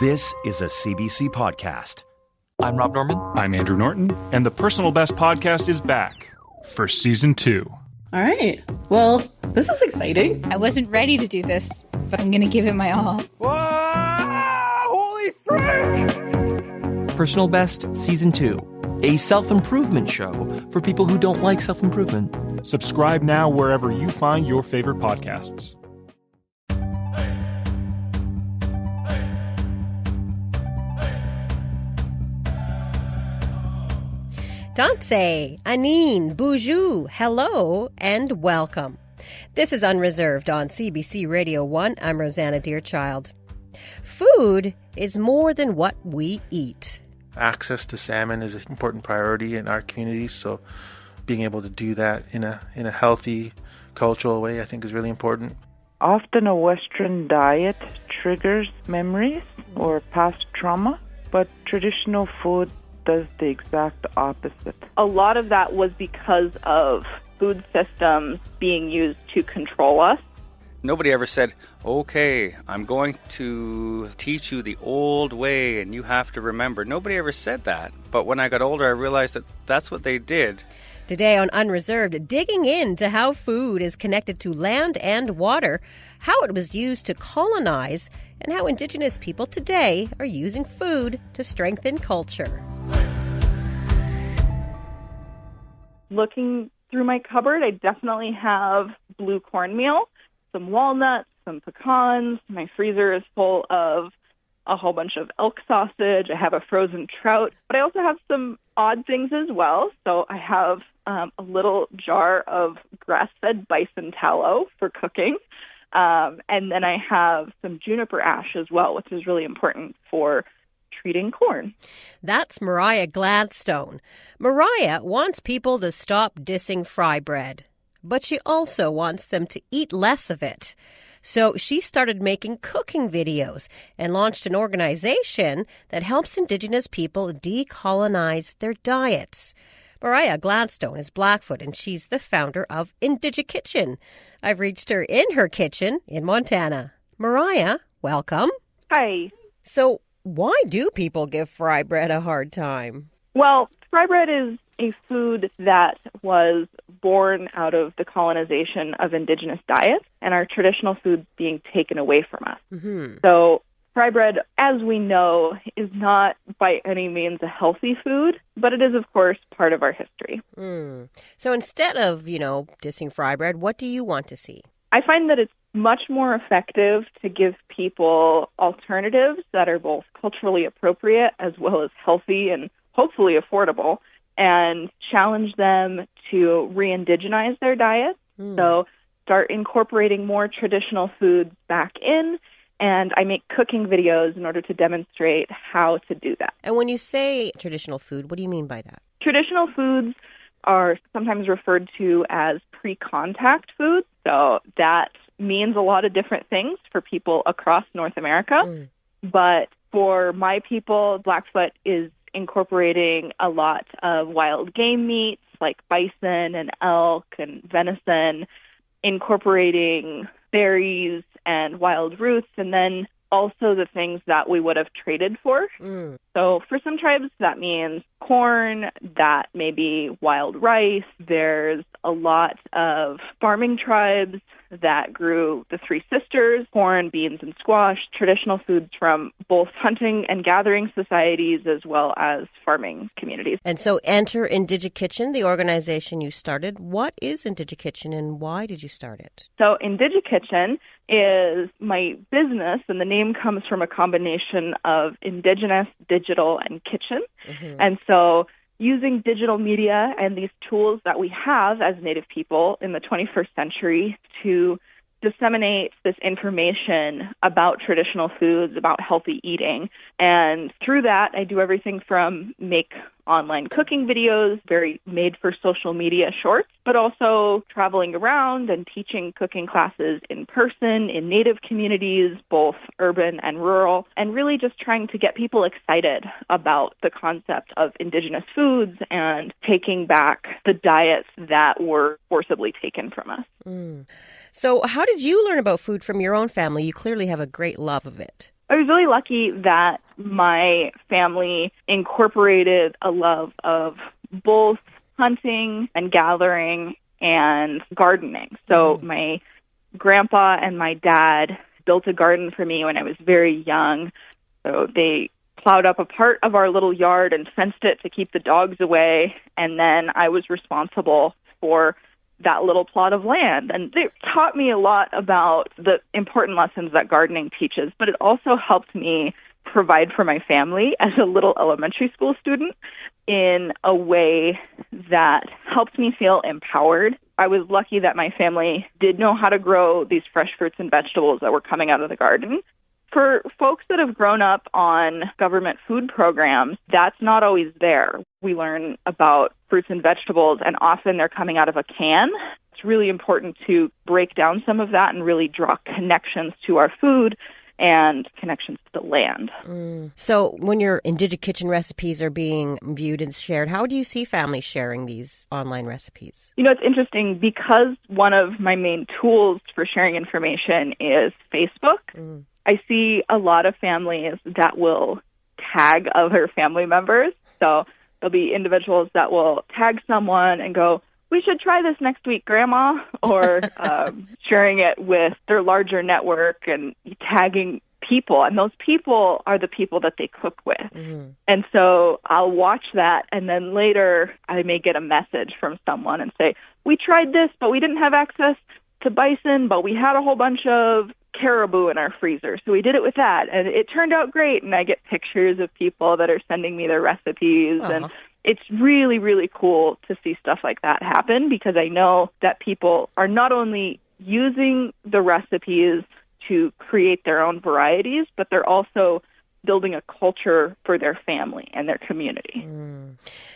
This is a CBC podcast. I'm Rob Norman. I'm Andrew Norton, and the Personal Best podcast is back for season 2. All right. Well, this is exciting. I wasn't ready to do this, but I'm going to give it my all. Whoa! Holy frick! Personal Best Season 2, a self-improvement show for people who don't like self-improvement. Subscribe now wherever you find your favorite podcasts. Dantse, Anine, Boujou, hello and welcome. This is Unreserved on CBC Radio 1. I'm Rosanna Dearchild. Food is more than what we eat. Access to salmon is an important priority in our communities, so being able to do that in a healthy, cultural way, I think is really important. Often a Western diet triggers memories or past trauma, but traditional food does the exact opposite. A lot of that was because of food systems being used to control us. Nobody ever said, okay, I'm going to teach you the old way and you have to remember. Nobody ever said that. But when I got older, I realized that that's what they did. Today on Unreserved, digging into how food is connected to land and water, how it was used to colonize, and how Indigenous people today are using food to strengthen culture. Looking through my cupboard, I definitely have blue cornmeal, some walnuts, some pecans. My freezer is full of a whole bunch of elk sausage. I have a frozen trout, but I also have some odd things as well. So I have a little jar of grass-fed bison tallow for cooking. And then I have some juniper ash as well, which is really important for treating corn. That's Mariah Gladstone. Mariah wants people to stop dissing fry bread, but she also wants them to eat less of it. So she started making cooking videos and launched an organization that helps Indigenous people decolonize their diets. Mariah Gladstone is Blackfoot, and she's the founder of Indigikitchen. I've reached her in her kitchen in Montana. Mariah, welcome. Hi. So why do people give fry bread a hard time? Well, fry bread is a food that was born out of the colonization of Indigenous diets and our traditional foods being taken away from us. Mm-hmm. So fry bread, as we know, is not by any means a healthy food, but it is, of course, part of our history. So instead of, dissing fry bread, what do you want to see? I find that it's much more effective to give people alternatives that are both culturally appropriate as well as healthy and hopefully affordable, and challenge them to re-indigenize their diets. So start incorporating more traditional foods back in, and I make cooking videos in order to demonstrate how to do that. And when you say traditional food, what do you mean by that? Traditional foods are sometimes referred to as pre-contact foods. So that means a lot of different things for people across North America. But for my people, Blackfoot is incorporating a lot of wild game meats like bison and elk and venison, incorporating berries and wild roots, and then also the things that we would have traded for. So for some tribes, that means corn, that may be wild rice. There's a lot of farming tribes that grew the Three Sisters, corn, beans, and squash, traditional foods from both hunting and gathering societies as well as farming communities. And so enter Indigikitchen, the organization you started. What is Indigikitchen and why did you start it? So Indigikitchen is my business, and the name comes from a combination of Indigenous, digital, and kitchen. And so using digital media and these tools that we have as Native people in the 21st century to disseminate this information about traditional foods, about healthy eating. And through that, I do everything from make online cooking videos, very made for social media shorts, but also traveling around and teaching cooking classes in person in Native communities, both urban and rural, and really just trying to get people excited about the concept of Indigenous foods and taking back the diets that were forcibly taken from us. So how did you learn about food from your own family? You clearly have a great love of it. I was really lucky that my family incorporated a love of both hunting and gathering and gardening. So my grandpa and my dad built a garden for me when I was very young. So they plowed up a part of our little yard and fenced it to keep the dogs away. And then I was responsible for that little plot of land. And they taught me a lot about the important lessons that gardening teaches, but it also helped me provide for my family as a little elementary school student in a way that helped me feel empowered. I was lucky that my family did know how to grow these fresh fruits and vegetables that were coming out of the garden. For folks that have grown up on government food programs, that's not always there. We learn about fruits and vegetables, and often they're coming out of a can. It's really important to break down some of that and really draw connections to our food and connections to the land. So when your Indigenous Kitchen recipes are being viewed and shared, how do you see families sharing these online recipes? You know, it's interesting because one of my main tools for sharing information is Facebook. I see a lot of families that will tag other family members. So there'll be individuals that will tag someone and go, "We should try this next week, Grandma," or sharing it with their larger network and tagging people. And those people are the people that they cook with. And so I'll watch that, and then later I may get a message from someone and say, "We tried this, but we didn't have access to bison, but we had a whole bunch of caribou in our freezer, so we did it with that, and it turned out great." And I get pictures of people that are sending me their recipes, and it's really, really cool to see stuff like that happen, because I know that people are not only using the recipes to create their own varieties, but they're also building a culture for their family and their community.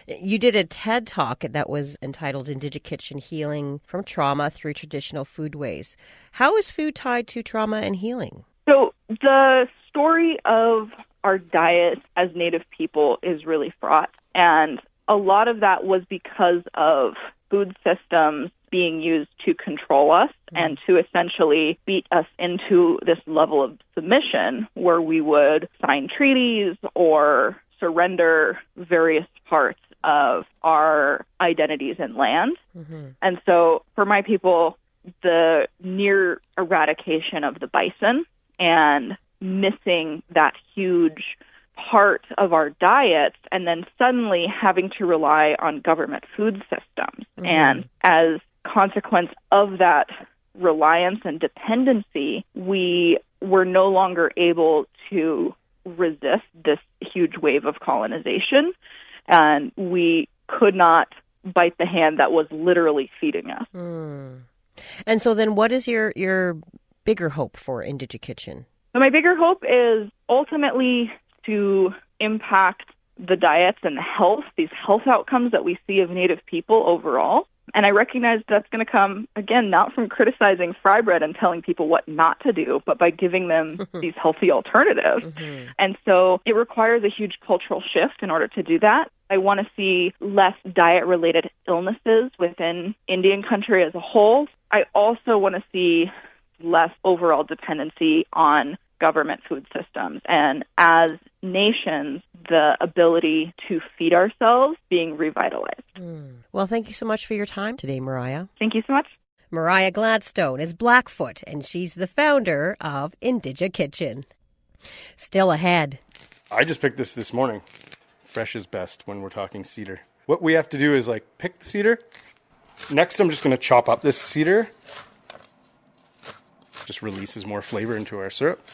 You did a TED Talk that was entitled Indigenous Kitchen Healing from Trauma Through Traditional Foodways. How is food tied to trauma and healing? So the story of our diet as Native people is really fraught. And a lot of that was because of food systems being used to control us and to essentially beat us into this level of submission where we would sign treaties or surrender various parts of our identities and land. And so for my people, the near eradication of the bison and missing that huge part of our diets, and then suddenly having to rely on government food systems. And as consequence of that reliance and dependency, we were no longer able to resist this huge wave of colonization, and we could not bite the hand that was literally feeding us. And so then what is your bigger hope for Indigenous Kitchen? So my bigger hope is ultimately to impact the diets and these health outcomes that we see of Native people overall. And I recognize that's going to come, again, not from criticizing fry bread and telling people what not to do, but by giving them these healthy alternatives. And so it requires a huge cultural shift in order to do that. I want to see less diet-related illnesses within Indian country as a whole. I also want to see less overall dependency on government food systems, and as nations, the ability to feed ourselves being revitalized. Well, thank you so much for your time today, Mariah. Thank you so much. Mariah Gladstone is Blackfoot, and she's the founder of Indigenous Kitchen. Still ahead. I just picked this morning. Fresh is best when we're talking cedar. What we have to do is pick the cedar. Next, I'm just going to chop up this cedar. Just releases more flavor into our syrup.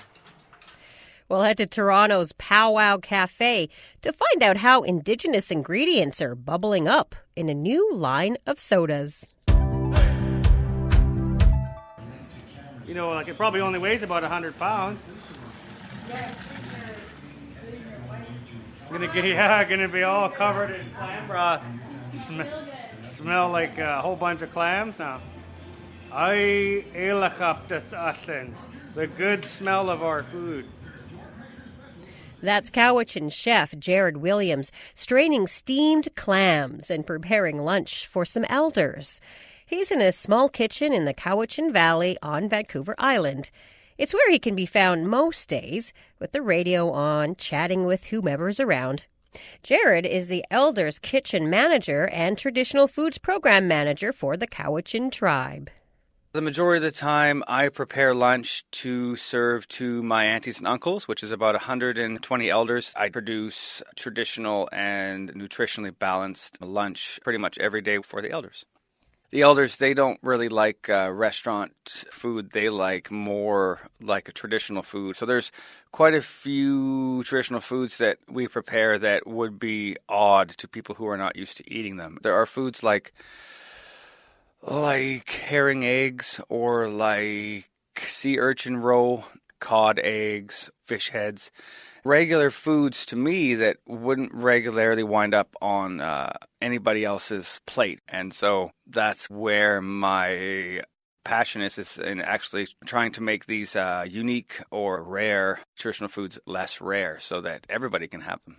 We'll head to Toronto's Powwow Cafe to find out how Indigenous ingredients are bubbling up in a new line of sodas. You know, it probably only weighs about 100 pounds. Gonna be all covered in clam broth. Smell like a whole bunch of clams now. The good smell of our food. That's Cowichan chef Jared Williams straining steamed clams and preparing lunch for some elders. He's in a small kitchen in the Cowichan Valley on Vancouver Island. It's where he can be found most days, with the radio on, chatting with whomever's around. Jared is the Elders Kitchen Manager and Traditional Foods Program Manager for the Cowichan tribe. The majority of the time, I prepare lunch to serve to my aunties and uncles, which is about 120 elders. I produce traditional and nutritionally balanced lunch pretty much every day for the elders. The elders, they don't really like restaurant food. They like more like a traditional food. So there's quite a few traditional foods that we prepare that would be odd to people who are not used to eating them. There are foods like herring eggs or like sea urchin roe, cod eggs, fish heads. Regular foods to me that wouldn't regularly wind up on anybody else's plate. And so that's where my passion is in actually trying to make these unique or rare traditional foods less rare so that everybody can have them.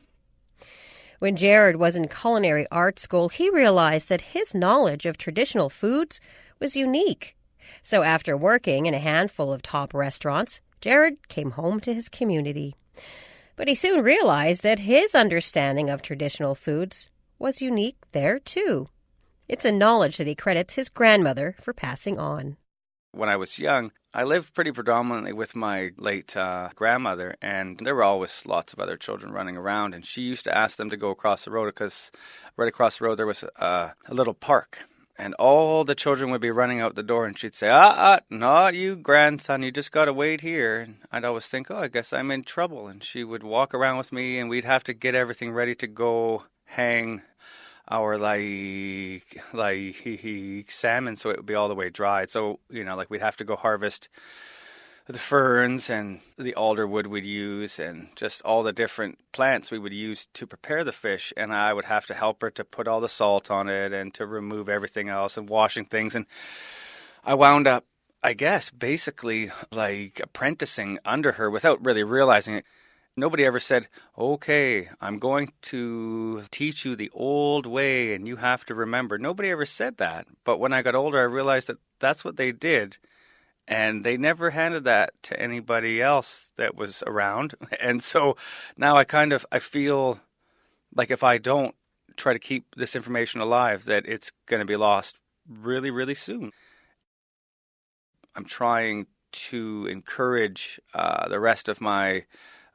When Jared was in culinary art school, he realized that his knowledge of traditional foods was unique. So after working in a handful of top restaurants, Jared came home to his community. But he soon realized that his understanding of traditional foods was unique there, too. It's a knowledge that he credits his grandmother for passing on. When I was young, I lived pretty predominantly with my late grandmother, and there were always lots of other children running around, and she used to ask them to go across the road because right across the road there was a little park, and all the children would be running out the door, and she'd say, not you, grandson, you just got to wait here. And I'd always think, I guess I'm in trouble, and she would walk around with me, and we'd have to get everything ready to go hang our salmon so it would be all the way dried. So, we'd have to go harvest the ferns and the alderwood we'd use and just all the different plants we would use to prepare the fish. And I would have to help her to put all the salt on it and to remove everything else and washing things. And I wound up, I guess, basically apprenticing under her without really realizing it. Nobody ever said, okay, I'm going to teach you the old way and you have to remember. Nobody ever said that. But when I got older, I realized that that's what they did. And they never handed that to anybody else that was around. And so now I feel like if I don't try to keep this information alive, that it's going to be lost really, really soon. I'm trying to encourage the rest of my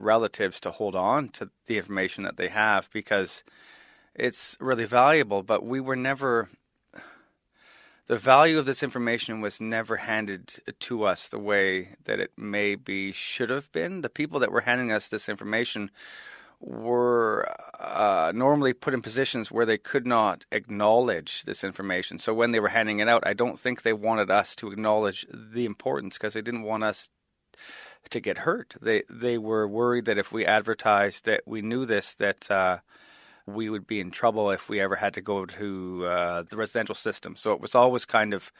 relatives to hold on to the information that they have because it's really valuable, but the value of this information was never handed to us the way that it maybe should have been. The people that were handing us this information were normally put in positions where they could not acknowledge this information. So when they were handing it out, I don't think they wanted us to acknowledge the importance because they didn't want us to get hurt. They were worried that if we advertised that we knew this, that we would be in trouble if we ever had to go to the residential system. So it was always kind of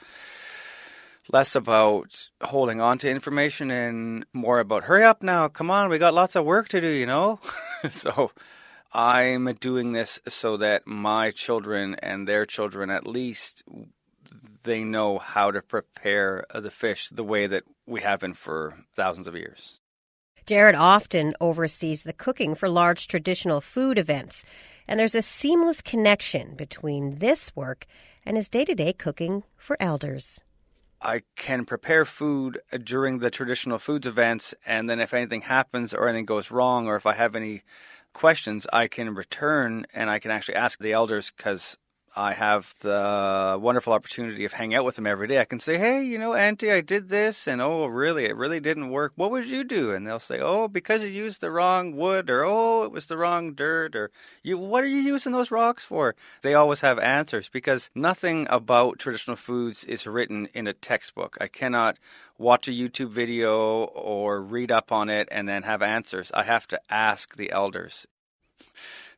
less about holding on to information and more about, hurry up now, come on, we got lots of work to do, So I'm doing this so that my children and their children, at least, they know how to prepare the fish the way that we have been for thousands of years. Jared often oversees the cooking for large traditional food events, and there's a seamless connection between this work and his day-to-day cooking for elders. I can prepare food during the traditional foods events, and then if anything happens or anything goes wrong or if I have any questions, I can return and I can actually ask the elders because I have the wonderful opportunity of hanging out with them every day. I can say, hey, Auntie, I did this, and really, it really didn't work. What would you do? And they'll say, because you used the wrong wood, or it was the wrong dirt, or what are you using those rocks for? They always have answers because nothing about traditional foods is written in a textbook. I cannot watch a YouTube video or read up on it and then have answers. I have to ask the elders.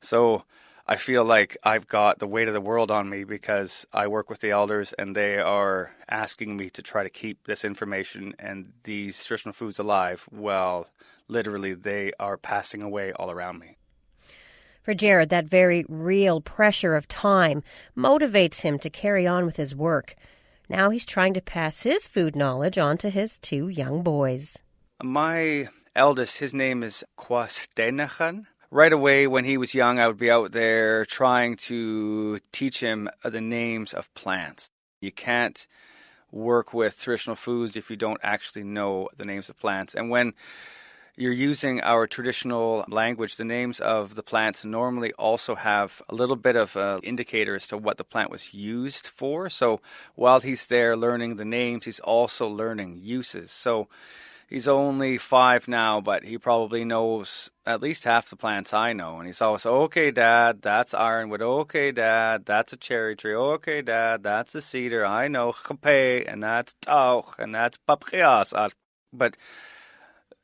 So I feel like I've got the weight of the world on me because I work with the elders and they are asking me to try to keep this information and these traditional foods alive. Well, literally, they are passing away all around me. For Jared, that very real pressure of time motivates him to carry on with his work. Now he's trying to pass his food knowledge on to his two young boys. My eldest, his name is Kwastenachan. Right away, when he was young, I would be out there trying to teach him the names of plants. You can't work with traditional foods if you don't actually know the names of plants. And when you're using our traditional language, the names of the plants normally also have a little bit of an indicator as to what the plant was used for. So while he's there learning the names, he's also learning uses. So he's only 5 now, but he probably knows at least half the plants I know. And he's always, okay, Dad, that's ironwood. Okay, Dad, that's a cherry tree. Okay, Dad, that's a cedar. I know chape, and that's tauch, and that's paprias. But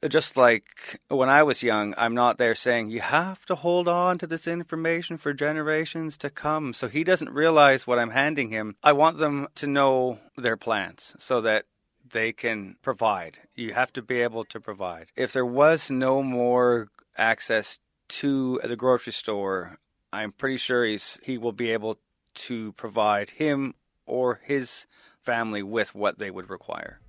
just like when I was young, I'm not there saying, you have to hold on to this information for generations to come. So he doesn't realize what I'm handing him. I want them to know their plants so that they can provide. You have to be able to provide. If there was no more access to the grocery store, I'm pretty sure he will be able to provide him or his family with what they would require.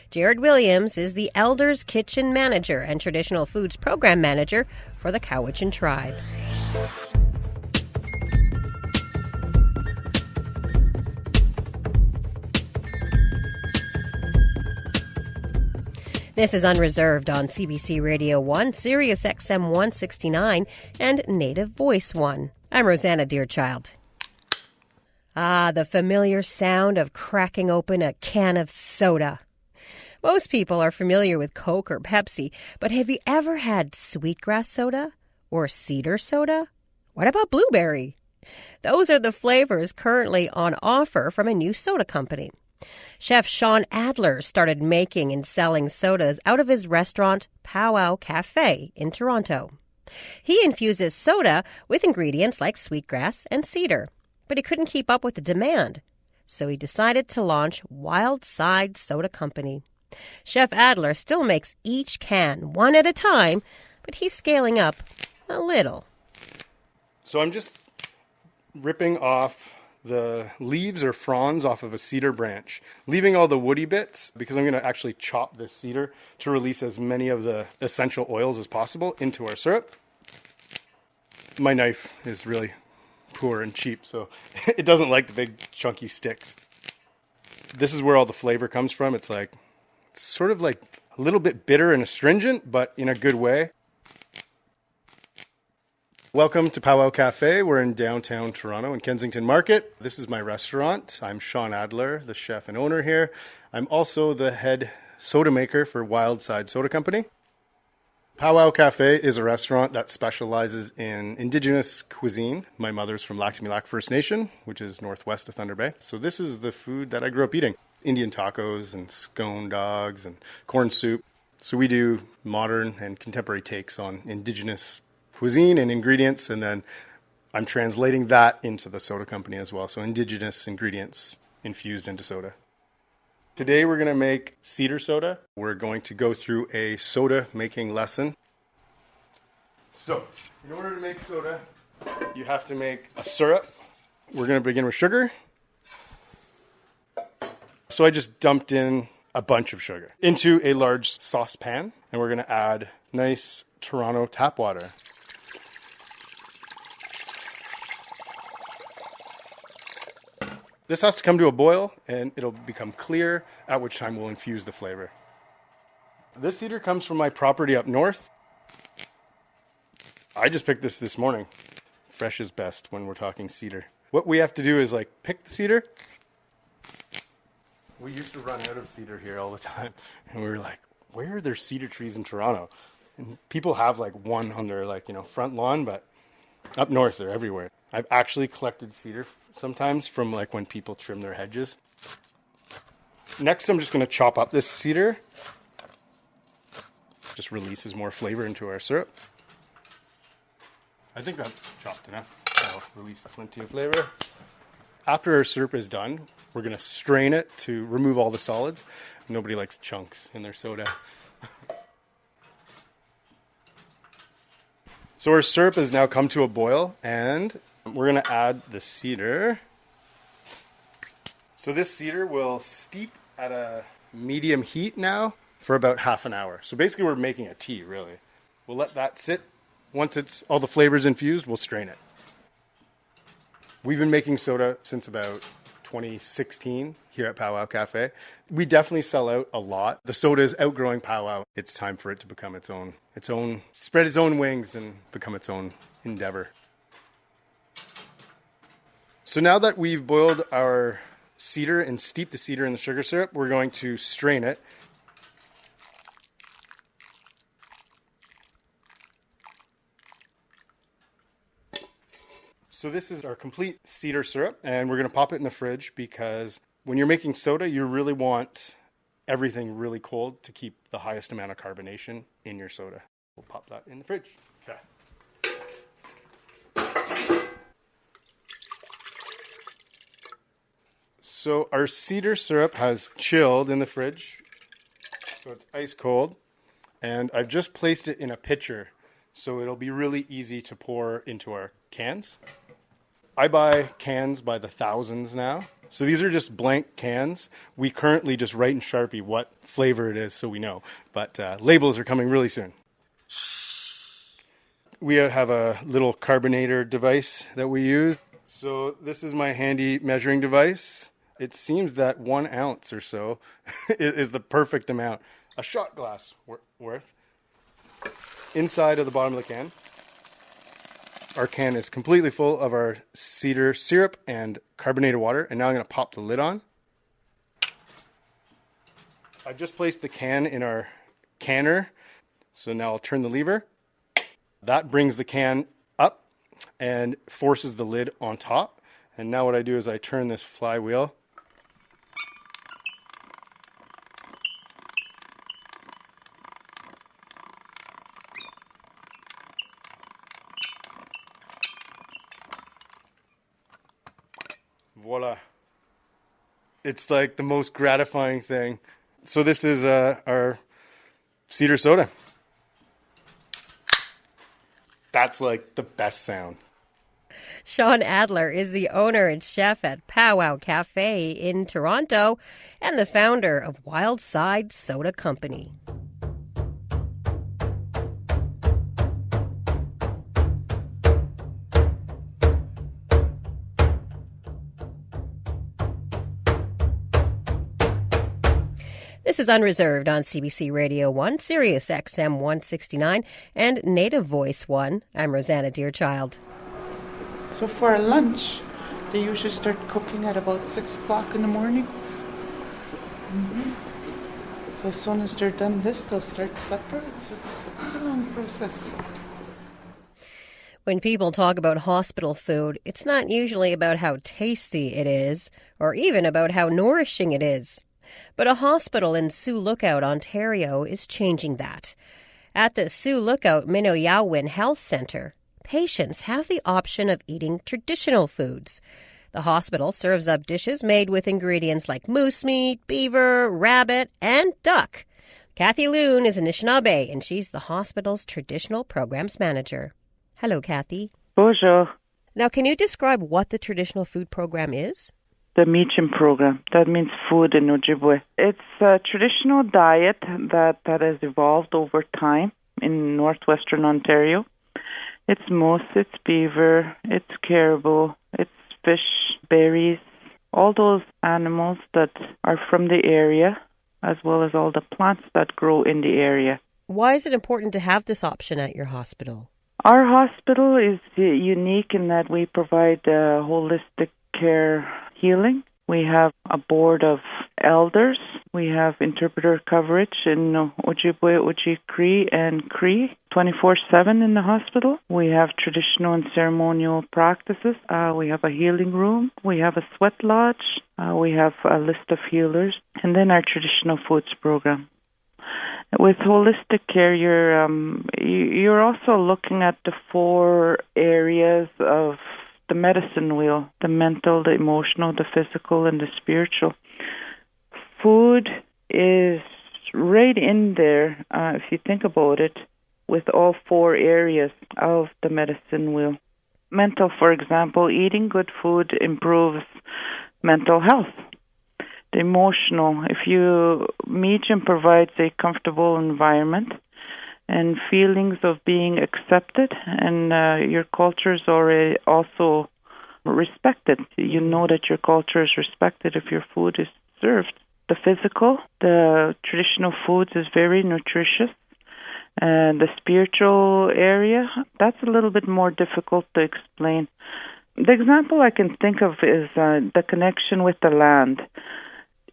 Jared Williams is the Elders Kitchen Manager and Traditional Foods Program Manager for the Cowichan Tribe. This is Unreserved on CBC Radio 1, Sirius XM 169, and Native Voice 1. I'm Rosanna Deerchild. The familiar sound of cracking open a can of soda. Most people are familiar with Coke or Pepsi, but have you ever had sweetgrass soda or cedar soda? What about blueberry? Those are the flavors currently on offer from a new soda company. Chef Sean Adler started making and selling sodas out of his restaurant Powwow Cafe in Toronto. He infuses soda with ingredients like sweetgrass and cedar, but he couldn't keep up with the demand, so he decided to launch Wild Side Soda Company. Chef Adler still makes each can one at a time, but he's scaling up a little. So I'm just ripping off the leaves or fronds off of a cedar branch, leaving all the woody bits because I'm going to actually chop this cedar to release as many of the essential oils as possible into our syrup. My knife is really poor and cheap, so it doesn't like the big chunky sticks. This is where all the flavor comes from. It's sort of like a little bit bitter and astringent, but in a good way. Welcome to Powwow Cafe. We're in downtown Toronto in Kensington Market. This is my restaurant. I'm Sean Adler, the chef and owner here. I'm also the head soda maker for Wild Side Soda Company. Powwow Cafe is a restaurant that specializes in Indigenous cuisine. My mother's from Lac-Mélac First Nation, which is northwest of Thunder Bay. So this is the food that I grew up eating. Indian tacos and scone dogs and corn soup. So we do modern and contemporary takes on Indigenous cuisine and ingredients, and then I'm translating that into the soda company as well. So Indigenous ingredients infused into soda. Today we're going to make cedar soda. We're going to go through a soda making lesson. So in order to make soda, you have to make a syrup. We're going to begin with sugar. So I just dumped in a bunch of sugar into a large saucepan, and we're going to add nice Toronto tap water. This has to come to a boil, and it'll become clear, at which time we'll infuse the flavor. This cedar comes from my property up north. I just picked this morning. Fresh is best when we're talking cedar. What we have to do is pick the cedar. We used to run out of cedar here all the time, and we were like, where are there cedar trees in Toronto? And people have one on their front lawn, but up north they're everywhere. I've actually collected cedar sometimes from when people trim their hedges. Next, I'm just going to chop up this cedar. Just releases more flavor into our syrup. I think that's chopped enough. That'll release plenty of flavor. After our syrup is done, we're going to strain it to remove all the solids. Nobody likes chunks in their soda. So our syrup has now come to a boil, and we're going to add the cedar. So this cedar will steep at a medium heat now. for about half an hour. So basically we're making a tea, really. We'll let that sit. Once it's all the flavors infused, we'll strain it. We've been making soda since about 2016 here at Powwow Cafe. We definitely sell out a lot. The soda is outgrowing Powwow. It's time for it to become its own, spread its own wings and become its own endeavor. So now that we've boiled our cedar and steeped the cedar in the sugar syrup, we're going to strain it. So this is our complete cedar syrup, and we're going to pop it in the fridge because when you're making soda, you really want everything really cold to keep the highest amount of carbonation in your soda. We'll pop that in the fridge. Okay. So our cedar syrup has chilled in the fridge, so it's ice cold, and I've just placed it in a pitcher, so it'll be really easy to pour into our cans. I buy cans by the thousands now. So these are just blank cans. We currently just write in Sharpie what flavor it is so we know. But labels are coming really soon. We have a little carbonator device that we use. So this is my handy measuring device. It seems that 1 ounce or so is the perfect amount. A shot glass worth. Inside of the bottom of the can. Our can is completely full of our cedar syrup and carbonated water. And now I'm going to pop the lid on. I've just placed the can in our canner. So now I'll turn the lever. That brings the can up and forces the lid on top. And now what I do is I turn this flywheel. Voila. It's like the most gratifying thing. So this is our cedar soda. That's like the best sound. Sean Adler is the owner and chef at Powwow Cafe in Toronto and the founder of Wildside Soda Company. This is Unreserved on CBC Radio 1, Sirius XM 169, and Native Voice 1. I'm Rosanna Deerchild. So for lunch, they usually start cooking at about 6 o'clock in the morning. So as soon as they're done this, they'll start supper. It's a long process. When people talk about hospital food, it's not usually about how tasty it is, or even about how nourishing it is. But a hospital in Sioux Lookout, Ontario, is changing that. At the Sioux Lookout Minoyawin Health Centre, patients have the option of eating traditional foods. The hospital serves up dishes made with ingredients like moose meat, beaver, rabbit, and duck. Kathy Loon is Anishinaabe, and she's the hospital's traditional programs manager. Hello, Kathy. Bonjour. Now, can you describe what the traditional food program is? The Meacham program. That means food in Ojibwe. It's a traditional diet that has evolved over time in northwestern Ontario. It's moose, it's beaver, it's caribou, it's fish, berries, all those animals that are from the area, as well as all the plants that grow in the area. Why is it important to have this option at your hospital? Our hospital is unique in that we provide holistic care healing. We have a board of elders. We have interpreter coverage in Ojibwe, Oji, Cree, and Cree 24/7 in the hospital. We have traditional and ceremonial practices. We have a healing room. We have a sweat lodge. We have a list of healers. And then our traditional foods program. With holistic care, you're also looking at the 4 areas of the medicine wheel: the mental, the emotional, the physical, and the spiritual. Food is right in there, if you think about it, with all 4 areas of the medicine wheel. Mental, for example, eating good food improves mental health. the emotional. If you Meechum provides a comfortable environment and feelings of being accepted, and your culture is already also respected. You know that your culture is respected if your food is served. The physical, the traditional foods is very nutritious. And the spiritual area, that's a little bit more difficult to explain. The example I can think of is the connection with the land.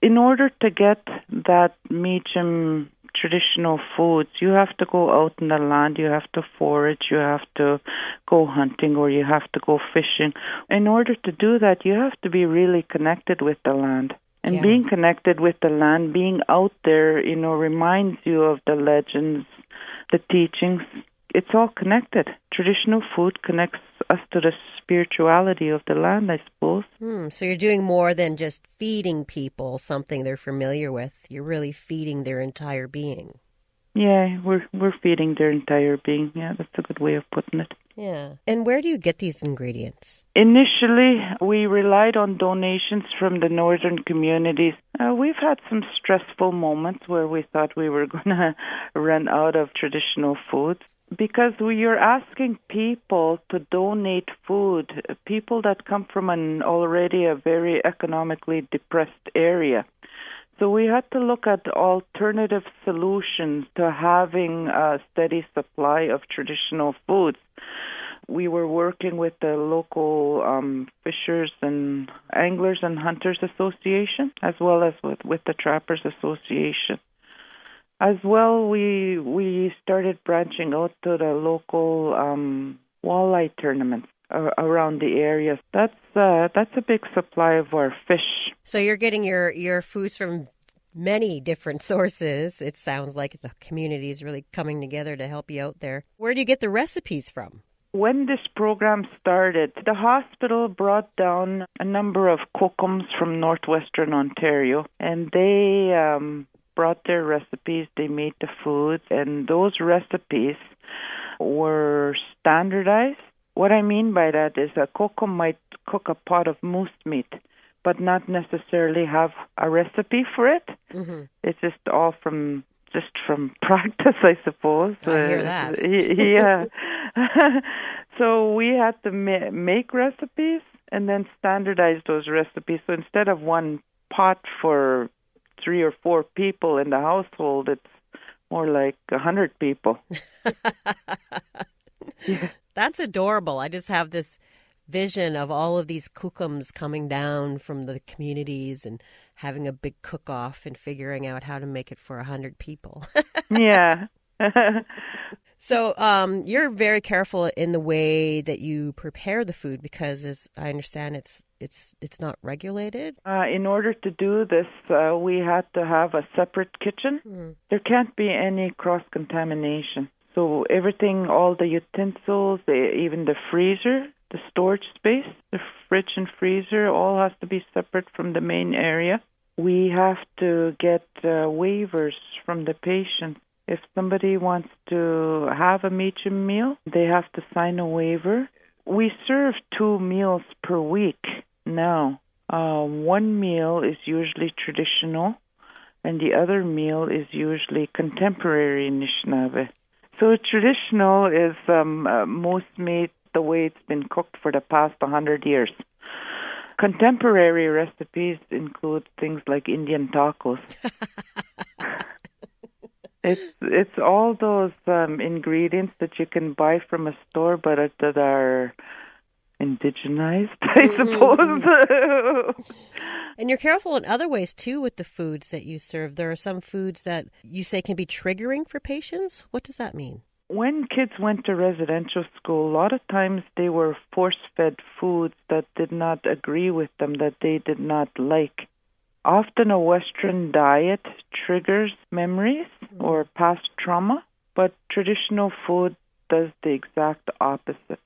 In order to get that Meechum traditional foods, you have to go out in the land, you have to forage, you have to go hunting, or you have to go fishing. In order to do that, you have to be really connected with the land. And being connected with the land, being out there, reminds you of the legends, the teachings. It's all connected. Traditional food connects us to the spirituality of the land, I suppose. So you're doing more than just feeding people something they're familiar with. You're really feeding their entire being. Yeah, we're feeding their entire being. Yeah, that's a good way of putting it. Yeah. And where do you get these ingredients? Initially, we relied on donations from the northern communities. We've had some stressful moments where we thought we were going to run out of traditional foods because we are asking people to donate food, people that come from already a very economically depressed area. So we had to look at alternative solutions to having a steady supply of traditional foods. We were working with the local Fishers and Anglers and Hunters Association, as well as with the Trappers Association. As well, we started branching out to the local walleye tournaments around the area. That's a big supply of our fish. So you're getting your foods from many different sources. It sounds like the community is really coming together to help you out there. Where do you get the recipes from? When this program started, the hospital brought down a number of kookums from northwestern Ontario, and they brought their recipes. They made the food, and those recipes were standardized. What I mean by that is a kookum might cook a pot of moose meat, but not necessarily have a recipe for it. Mm-hmm. It's just all from practice, I suppose. I hear that. Yeah. So we had to make recipes and then standardize those recipes. So instead of one pot for 3 or 4 people in the household, it's more like 100 people. Yeah. That's adorable. I just have this vision of all of these kookums coming down from the communities and having a big cook-off and figuring out how to make it for 100 people. Yeah. So you're very careful in the way that you prepare the food because, as I understand, it's not regulated. In order to do this, we had to have a separate kitchen. There can't be any cross-contamination. So everything, all the utensils, even the freezer, the storage space, the fridge and freezer, all has to be separate from the main area. We have to get waivers from the patient. If somebody wants to have a Meechum meal, they have to sign a waiver. We serve 2 meals per week now. One meal is usually traditional, and the other meal is usually contemporary Anishinaabe. So traditional is moose meat the way it's been cooked for the past 100 years. Contemporary recipes include things like Indian tacos. It's all those ingredients that you can buy from a store, but that are indigenized, I suppose. And you're careful in other ways, too, with the foods that you serve. There are some foods that you say can be triggering for patients. What does that mean? When kids went to residential school, a lot of times they were force-fed foods that did not agree with them, that they did not like. Often a Western diet triggers memories or past trauma, but traditional food does the exact opposite.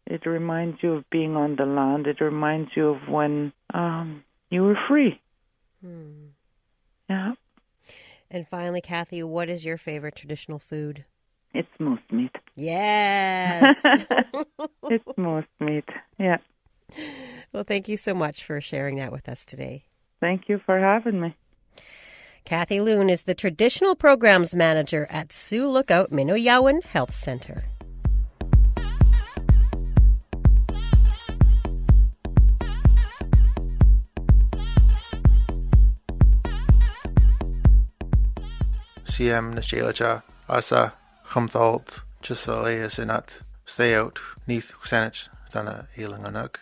It reminds you of being on the land. It reminds you of when you were free. Yeah. And finally, Kathy, what is your favorite traditional food? It's moose meat. Yes. It's moose meat, yeah. Well, thank you so much for sharing that with us today. Thank you for having me. Kathy Loon is the Traditional Programs Manager at Sioux Lookout Minoyawan Health Center. Siam Nashelacha Asa Humthalt Chisaleas Inat Stayout Neath Husanich Dana Elanganuk.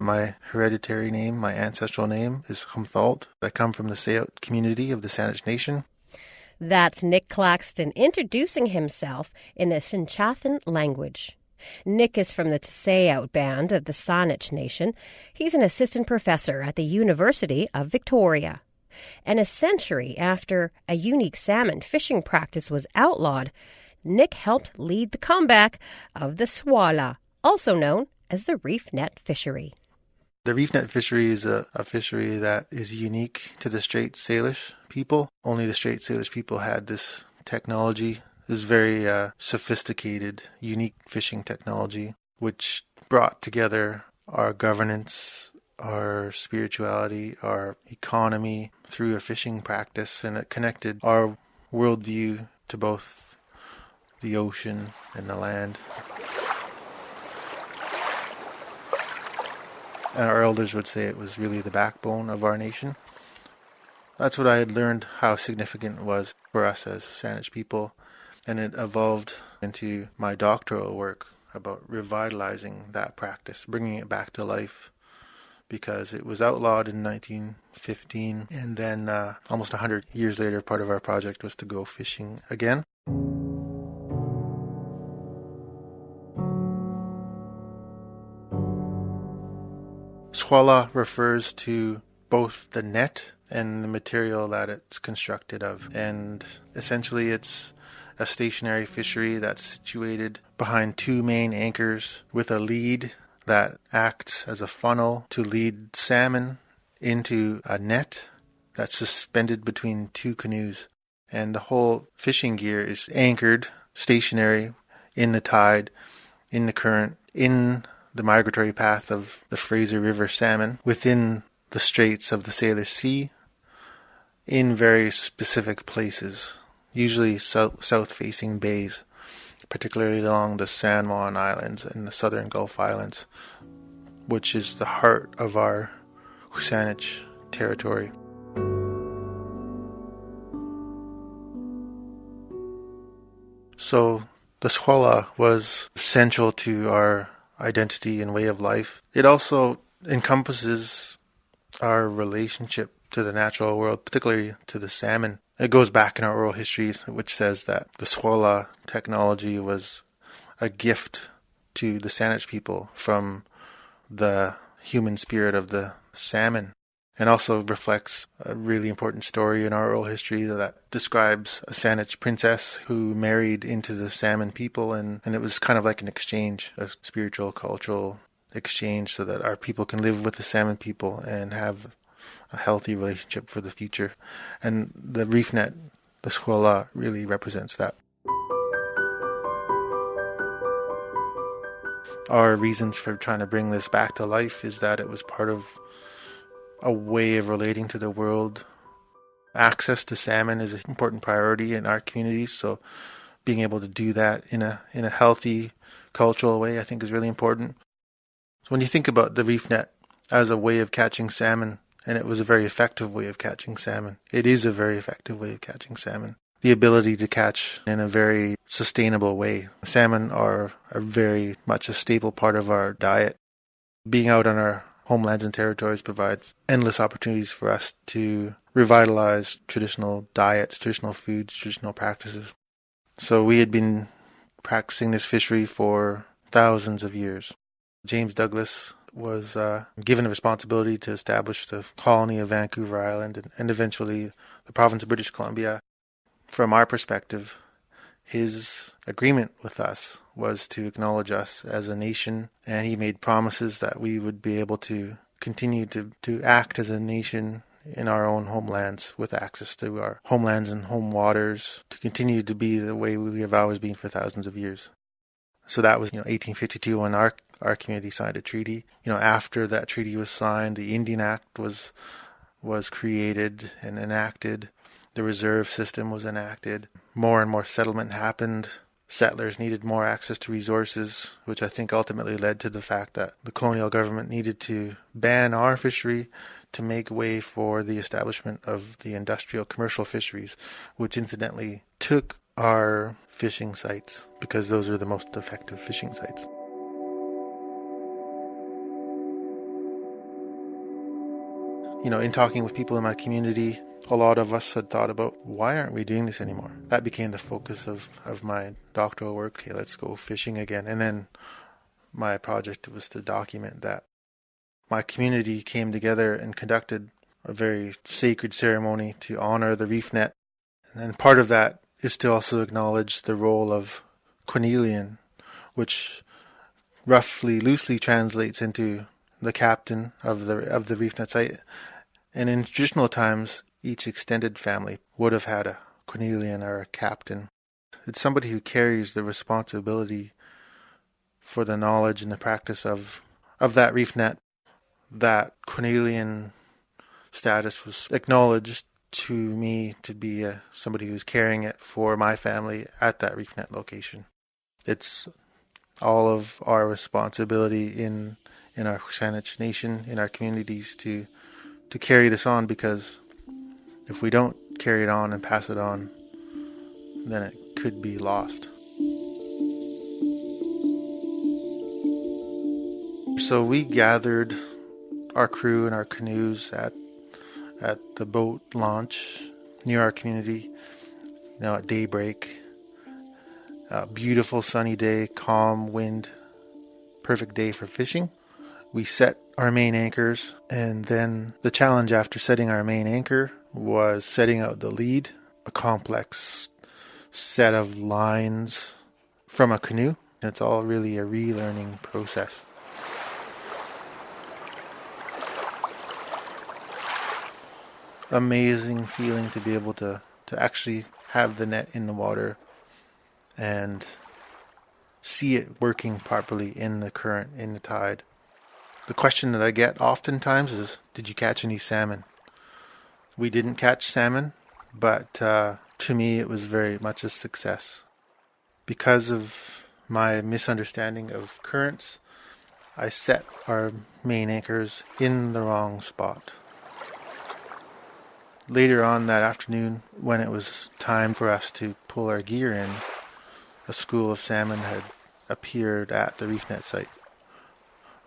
My hereditary name, my ancestral name, is Humthalt. I come from the Sayout community of the Saanich Nation. That's Nick Claxton introducing himself in the Sinchathan language. Nick is from the Sayout band of the Saanich Nation. He's an assistant professor at the University of Victoria. And a century after a unique salmon fishing practice was outlawed, Nick helped lead the comeback of the swala, also known as the reef net fishery. The reef net fishery is a fishery that is unique to the Strait Salish people. Only the Strait Salish people had this technology, this very sophisticated, unique fishing technology, which brought together our governance, our spirituality, our economy through a fishing practice, and it connected our worldview to both the ocean and the land. And our elders would say it was really the backbone of our nation. That's what I had learned how significant it was for us as Saanich people, and it evolved into my doctoral work about revitalizing that practice, bringing it back to life, because it was outlawed in 1915, and then almost 100 years later, part of our project was to go fishing again. Swala refers to both the net and the material that it's constructed of. And essentially it's a stationary fishery that's situated behind two main anchors with a lead that acts as a funnel to lead salmon into a net that's suspended between two canoes. And the whole fishing gear is anchored, stationary, in the tide, in the current, in the migratory path of the Fraser River salmon within the straits of the Salish Sea in very specific places, usually south-facing bays, particularly along the San Juan Islands and the southern Gulf Islands, which is the heart of our Saanich territory. So the swala was essential to our identity and way of life. It also encompasses our relationship to the natural world, particularly to the salmon. It goes back in our oral histories, which says that the swala technology was a gift to the Saanich people from the human spirit of the salmon, and also reflects a really important story in our oral history that describes a Saanich princess who married into the salmon people, and it was kind of like an exchange, a spiritual, cultural exchange, so that our people can live with the salmon people and have a healthy relationship for the future. And the reef net, the swala, really represents that. Our reasons for trying to bring this back to life is that it was part of a way of relating to the world. Access to salmon is an important priority in our communities, so being able to do that in a healthy, cultural way, I think, is really important. So when you think about the reef net as a way of catching salmon, and it was a very effective way of catching salmon, it is a very effective way of catching salmon. The ability to catch in a very sustainable way. Salmon are very much a staple part of our diet. Being out on our homelands and territories provides endless opportunities for us to revitalize traditional diets, traditional foods, traditional practices. So we had been practicing this fishery for thousands of years. James Douglas was given the responsibility to establish the colony of Vancouver Island and eventually the province of British Columbia. From our perspective, his agreement with us was to acknowledge us as a nation, and he made promises that we would be able to continue to act as a nation in our own homelands with access to our homelands and home waters, to continue to be the way we have always been for thousands of years. So that was 1852 when our community signed a treaty. After that treaty was signed, the Indian Act was was created and enacted. The reserve system was enacted. More and more settlement happened. Settlers needed more access to resources, which I think ultimately led to the fact that the colonial government needed to ban our fishery to make way for the establishment of the industrial commercial fisheries, which incidentally took our fishing sites because those are the most effective fishing sites. You know, in talking with people in my community, a lot of us had thought about, why aren't we doing this anymore? That became the focus of my doctoral work. Okay, let's go fishing again. And then my project was to document that. My community came together and conducted a very sacred ceremony to honor the reef net. And part of that is to also acknowledge the role of Cornelian, which roughly, loosely translates into the captain of the reef net site. And in traditional times, each extended family would have had a Cornelian or a captain. It's somebody who carries the responsibility for the knowledge and the practice of that reef net. That Cornelian status was acknowledged to me to be somebody who's carrying it for my family at that reef net location. It's all of our responsibility in our Saanich Nation, in our communities to carry this on, because if we don't carry it on and pass it on, then it could be lost. So we gathered our crew and our canoes at the boat launch near our community, at daybreak. A beautiful sunny day, calm wind, perfect day for fishing. We set our main anchors, and then the challenge after setting our main anchor was setting out the lead, a complex set of lines from a canoe. It's all really a relearning process. Amazing feeling to be able to actually have the net in the water and see it working properly in the current, in the tide. The question that I get oftentimes is, did you catch any salmon? We didn't catch salmon, but to me it was very much a success. Because of my misunderstanding of currents, I set our main anchors in the wrong spot. Later on that afternoon, when it was time for us to pull our gear in, a school of salmon had appeared at the reef net site.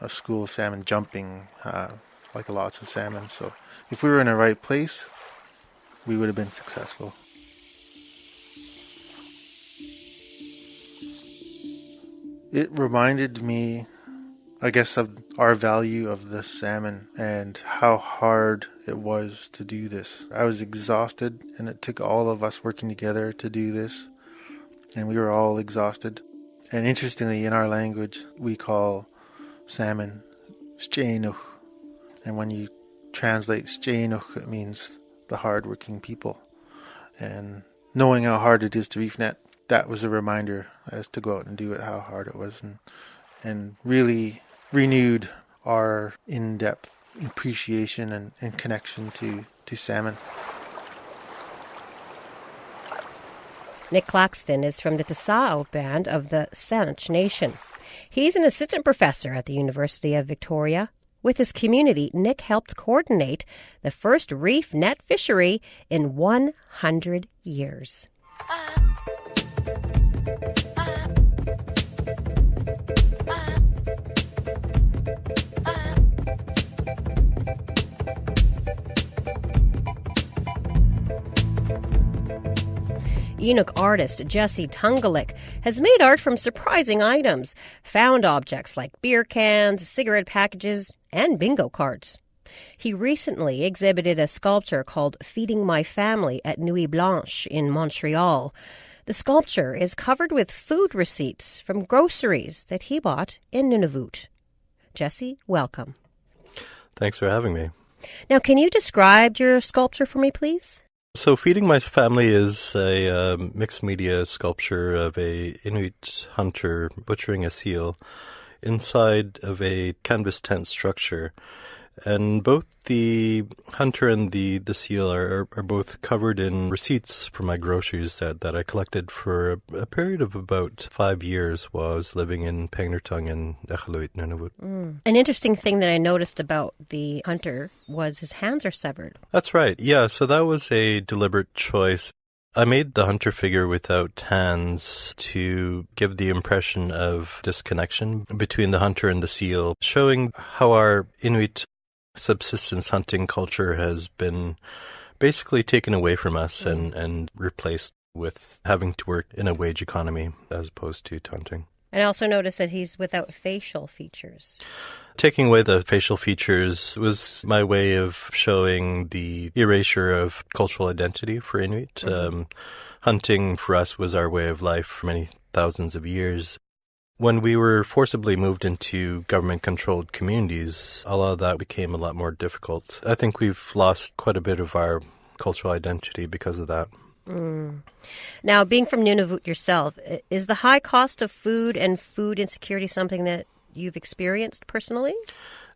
A school of salmon jumping like lots of salmon. So if we were in the right place, we would have been successful. It reminded me, I guess, of our value of the salmon and how hard it was to do this. I was exhausted, and it took all of us working together to do this, and we were all exhausted. And interestingly, in our language, we call salmon Stjénuch, and when you translate Stjénuch, it means the hard-working people. And knowing how hard it is to reef net, that was a reminder as to go out and do it, how hard it was, and really renewed our in-depth appreciation and connection to salmon. Nick Claxton is from the Tasao band of the Saanich Nation. He's an assistant professor at the University of Victoria. With his community, Nick helped coordinate the first reef net fishery in 100 years. Inuk artist Jesse Tungalik has made art from surprising items, found objects like beer cans, cigarette packages, and bingo cards. He recently exhibited a sculpture called Feeding My Family at Nuit Blanche in Montreal. The sculpture is covered with food receipts from groceries that he bought in Nunavut. Jesse, welcome. Thanks for having me. Now, can you describe your sculpture for me, please? So Feeding My Family is a mixed media sculpture of a Inuit hunter butchering a seal inside of a canvas tent structure. And both the hunter and the seal are both covered in receipts for my groceries that I collected for a period of about 5 years while I was living in Pengnurtung and Echaluit, Nunavut. An interesting thing that I noticed about the hunter was his hands are severed. That's right. Yeah, so that was a deliberate choice. I made the hunter figure without hands to give the impression of disconnection between the hunter and the seal, showing how our Inuit subsistence hunting culture has been basically taken away from us and replaced with having to work in a wage economy as opposed to hunting. And I also noticed that he's without facial features. Taking away the facial features was my way of showing the erasure of cultural identity for Inuit. Hunting for us was our way of life for many thousands of years. When we were forcibly moved into government-controlled communities, a lot of that became a lot more difficult. I think we've lost quite a bit of our cultural identity because of that. Now, being from Nunavut yourself, is the high cost of food and food insecurity something that you've experienced personally?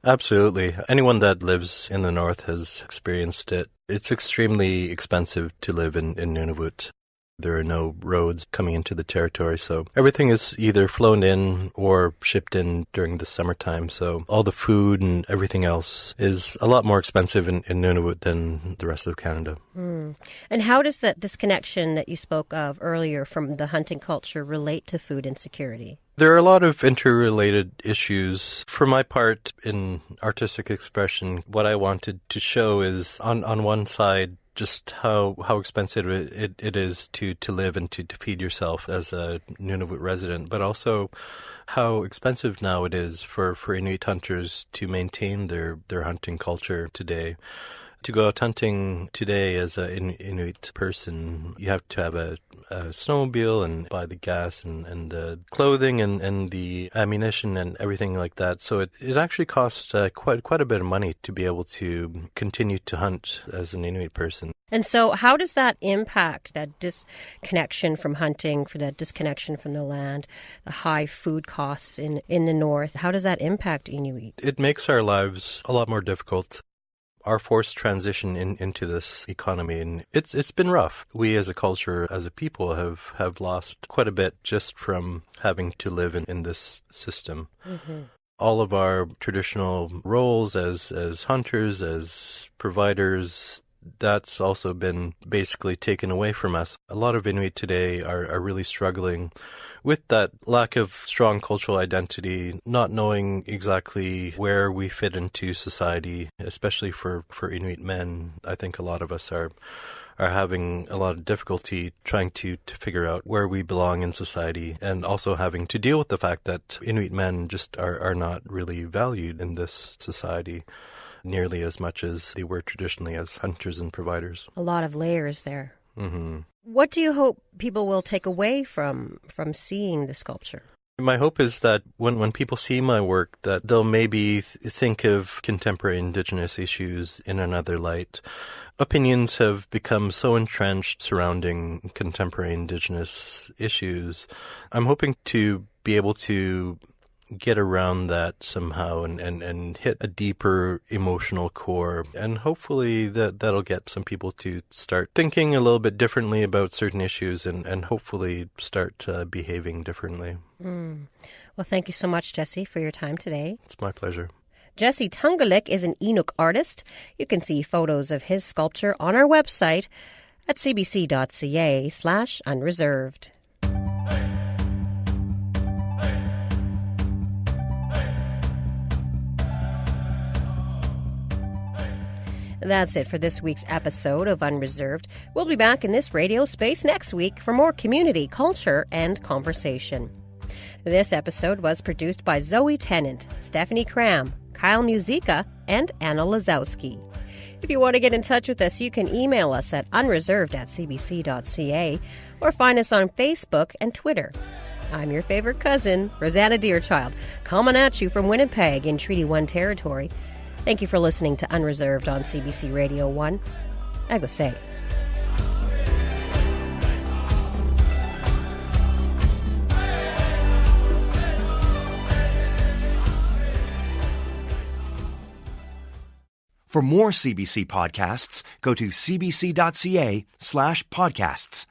Absolutely. Anyone that lives in the north has experienced it. It's extremely expensive to live in Nunavut. There are no roads coming into the territory, so everything is either flown in or shipped in during the summertime. So all the food and everything else is a lot more expensive in Nunavut than the rest of Canada. And how does that disconnection that you spoke of earlier from the hunting culture relate to food insecurity? There are a lot of interrelated issues. For my part, in artistic expression, what I wanted to show is on one side, just how expensive it is to live and to feed yourself as a Nunavut resident, but also how expensive now it is for Inuit hunters to maintain their hunting culture today. To go out hunting today as an Inuit person, you have to have a snowmobile and buy the gas and the clothing and the ammunition and everything like that. So it actually costs quite a bit of money to be able to continue to hunt as an Inuit person. And so how does that impact that disconnection from hunting, for that disconnection from the land, the high food costs in the north? How does that impact Inuit? It makes our lives a lot more difficult. Our forced transition into this economy, and it's been rough. We as a culture, as a people, have lost quite a bit just from having to live in this system. All of our traditional roles as hunters, as providers, that's also been basically taken away from us. A lot of Inuit today are really struggling with that lack of strong cultural identity, not knowing exactly where we fit into society, especially for Inuit men. I think a lot of us are having a lot of difficulty trying to figure out where we belong in society, and also having to deal with the fact that Inuit men just are not really valued in this society nearly as much as they were traditionally as hunters and providers. A lot of layers there. What do you hope people will take away from seeing the sculpture? My hope is that when people see my work, that they'll maybe think of contemporary Indigenous issues in another light. Opinions have become so entrenched surrounding contemporary Indigenous issues. I'm hoping to be able to get around that somehow and hit a deeper emotional core. And hopefully that'll get some people to start thinking a little bit differently about certain issues and hopefully start behaving differently. Well, thank you so much, Jesse, for your time today. It's my pleasure. Jesse Tungalik is an Inuk artist. You can see photos of his sculpture on our website at cbc.ca/unreserved. That's it for this week's episode of Unreserved. We'll be back in this radio space next week for more community, culture, and conversation. This episode was produced by Zoe Tennant, Stephanie Cram, Kyle Musica, and Anna Lazowski. If you want to get in touch with us, you can email us at unreserved@cbc.ca or find us on Facebook and Twitter. I'm your favorite cousin, Rosanna Deerchild, coming at you from Winnipeg in Treaty 1 territory. Thank you for listening to Unreserved on CBC Radio 1. I go say. For more CBC podcasts, go to cbc.ca/podcasts.